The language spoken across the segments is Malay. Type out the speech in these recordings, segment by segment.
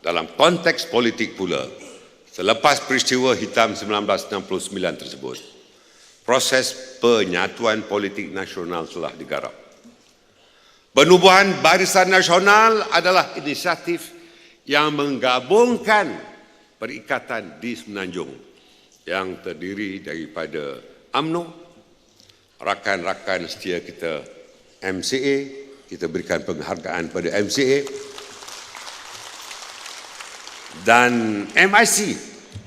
Dalam konteks politik pula, selepas peristiwa hitam 1969 tersebut, proses penyatuan politik nasional telah digarap. Penubuhan Barisan Nasional adalah inisiatif yang menggabungkan perikatan di Semenanjung yang terdiri daripada UMNO, rakan-rakan setia kita MCA, kita berikan penghargaan pada MCA, dan MIC,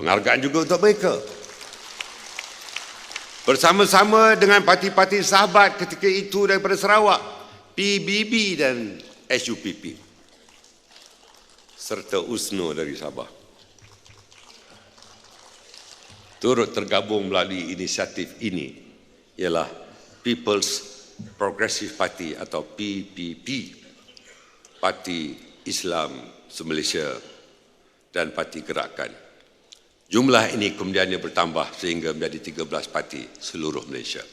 penghargaan juga untuk mereka. Bersama-sama dengan parti-parti sahabat ketika itu daripada Sarawak, PBB dan SUPP, serta USNO dari Sabah, turut tergabung melalui inisiatif ini ialah People's Progressive Party atau PPP, Parti Islam se-Malaysia dan Parti Gerakan. Jumlah ini kemudiannya bertambah sehingga menjadi 13 parti seluruh Malaysia.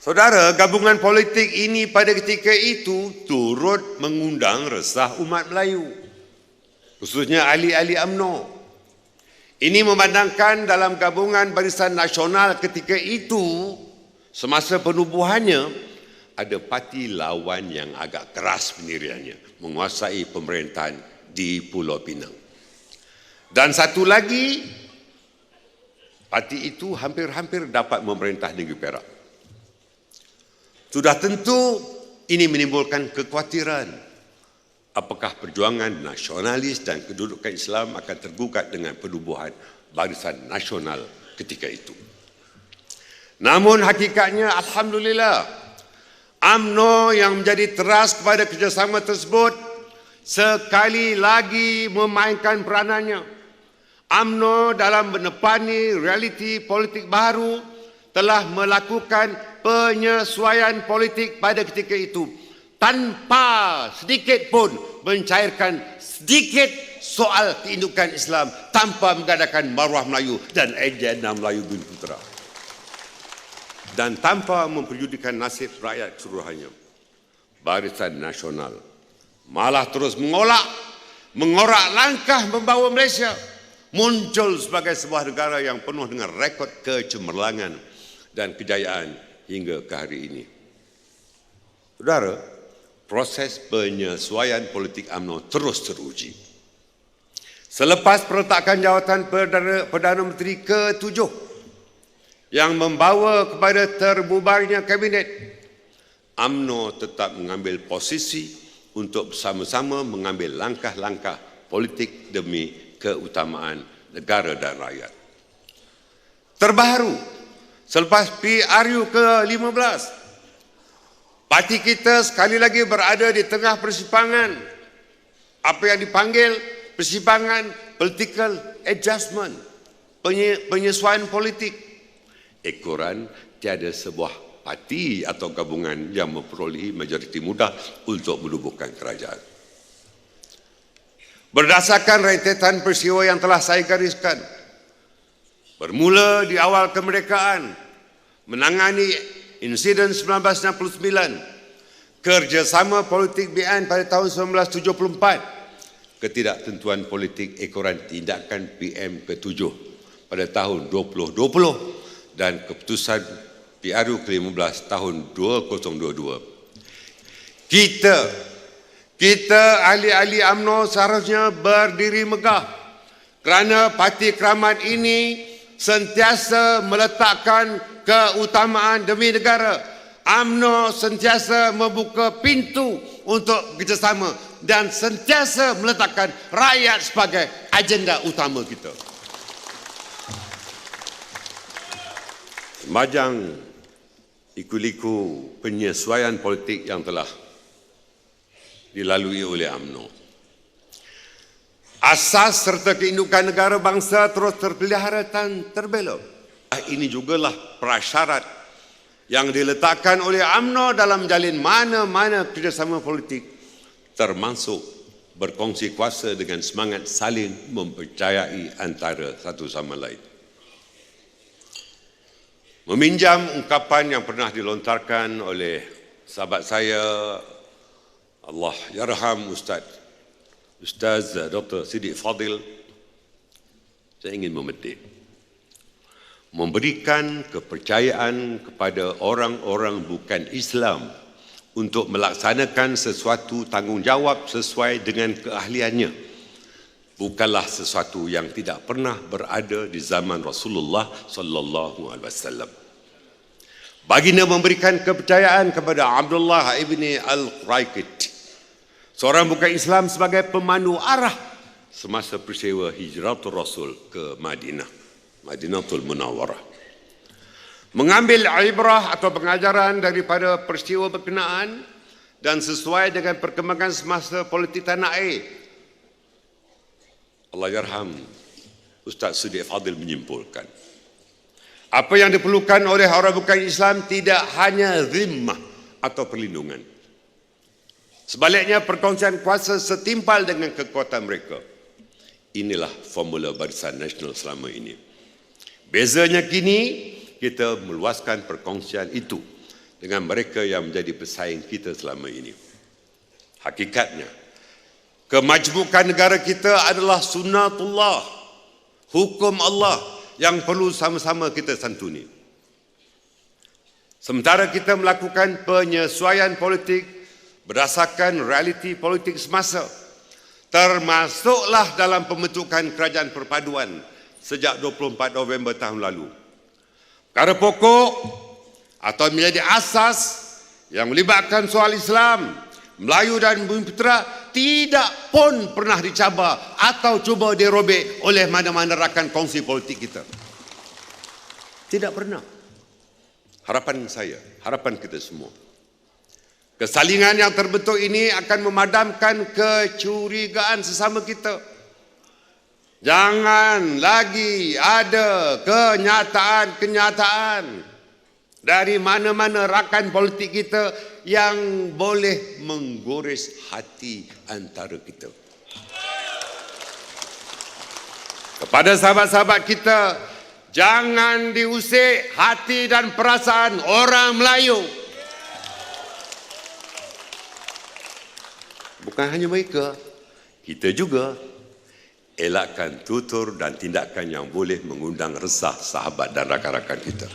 Saudara, gabungan politik ini pada ketika itu turut mengundang resah umat Melayu, khususnya ahli-ahli UMNO. Ini memandangkan dalam gabungan Barisan Nasional ketika itu, semasa penubuhannya, ada parti lawan yang agak keras pendiriannya, menguasai pemerintahan di Pulau Pinang. Dan satu lagi, parti itu hampir-hampir dapat memerintah negeri Perak. Sudah tentu ini menimbulkan kekhawatiran apakah perjuangan nasionalis dan kedudukan Islam akan tergugat dengan penubuhan Barisan Nasional ketika itu. Namun hakikatnya alhamdulillah, UMNO yang menjadi teras kepada kerjasama tersebut sekali lagi memainkan peranannya. UMNO dalam menepani realiti politik baru telah melakukan penyesuaian politik pada ketika itu tanpa sedikit pun mencairkan sedikit soal keindukan Islam, tanpa mengadakan maruah Melayu dan agenda Melayu Bumi Putera, dan tanpa memperjudikan nasib rakyat keseluruhannya. Barisan Nasional malah terus mengorak langkah membawa Malaysia muncul sebagai sebuah negara yang penuh dengan rekod kecemerlangan dan kejayaan hingga ke hari ini. Saudara, proses penyesuaian politik UMNO terus teruji. Selepas peletakan jawatan Perdana Menteri ke-7 yang membawa kepada terbubarnya kabinet, UMNO tetap mengambil posisi untuk bersama-sama mengambil langkah-langkah politik demi keutamaan negara dan rakyat. Terbaru, selepas PRU ke-15, parti kita sekali lagi berada di tengah persimpangan, apa yang dipanggil persimpangan political adjustment, penyesuaian politik. Ekoran tiada sebuah parti atau gabungan yang memperolehi majoriti mudah untuk menubuhkan kerajaan. Berdasarkan rentetan peristiwa yang telah saya gariskan, bermula di awal kemerdekaan, menangani insiden 1969, kerjasama politik BN pada tahun 1974, ketidaktentuan politik ekoran tindakan PM ke-7 pada tahun 2020 dan keputusan PRU ke-15 tahun 2022. Kita ahli-ahli UMNO seharusnya berdiri megah kerana parti keramat ini sentiasa meletakkan keutamaan demi negara. UMNO sentiasa membuka pintu untuk kerjasama dan sentiasa meletakkan rakyat sebagai agenda utama kita. Semajang iku-liku penyesuaian politik yang telah dilalui oleh UMNO, asas serta keindukan negara bangsa terus terpelihara dan terbela. Ini jugalah prasyarat yang diletakkan oleh UMNO dalam menjalin mana-mana kerjasama politik, termasuk berkongsi kuasa dengan semangat saling mempercayai antara satu sama lain. Meminjam ungkapan yang pernah dilontarkan oleh sahabat saya, Allah yarham Ustaz Ustaz Dr. Siddiq Fadil, saya ingin memetik, memberikan kepercayaan kepada orang-orang bukan Islam untuk melaksanakan sesuatu tanggungjawab sesuai dengan keahliannya bukanlah sesuatu yang tidak pernah berada di zaman Rasulullah sallallahu alaihi wasallam. Baginda memberikan kepercayaan kepada Abdullah ibni Al-Quraikid, seorang bukan Islam, sebagai pemandu arah semasa peristiwa hijratul Rasul ke Madinah, Madinatul Munawwarah. Mengambil ibrah atau pengajaran daripada peristiwa berkenaan dan sesuai dengan perkembangan semasa politik tanah air. Allahyarham Ustaz Siddiq Fadil menyimpulkan, apa yang diperlukan oleh orang bukan Islam tidak hanya zimmah atau perlindungan. Sebaliknya, perkongsian kuasa setimpal dengan kekuatan mereka. Inilah formula Barisan Nasional selama ini. Bezanya kini, kita meluaskan perkongsian itu dengan mereka yang menjadi pesaing kita selama ini. Hakikatnya, kemajmukan negara kita adalah sunnatullah, hukum Allah yang perlu sama-sama kita santuni. Sementara kita melakukan penyesuaian politik berdasarkan realiti politik semasa, termasuklah dalam pembentukan kerajaan perpaduan sejak 24 November tahun lalu. Perkara pokok atau menjadi asas yang melibatkan soal Islam, Melayu dan Bumiputera tidak pun pernah dicabar atau cuba dirobek oleh mana-mana rakan kongsi politik kita. Tidak pernah. Harapan saya, harapan kita semua, kesalingan yang terbentuk ini akan memadamkan kecurigaan sesama kita. Jangan lagi ada kenyataan-kenyataan dari mana-mana rakan politik kita yang boleh menggores hati antara kita. Kepada sahabat-sahabat kita, jangan diusik hati dan perasaan orang Melayu. Bukan hanya mereka, kita juga elakkan tutur dan tindakan yang boleh mengundang resah sahabat dan rakan-rakan kita.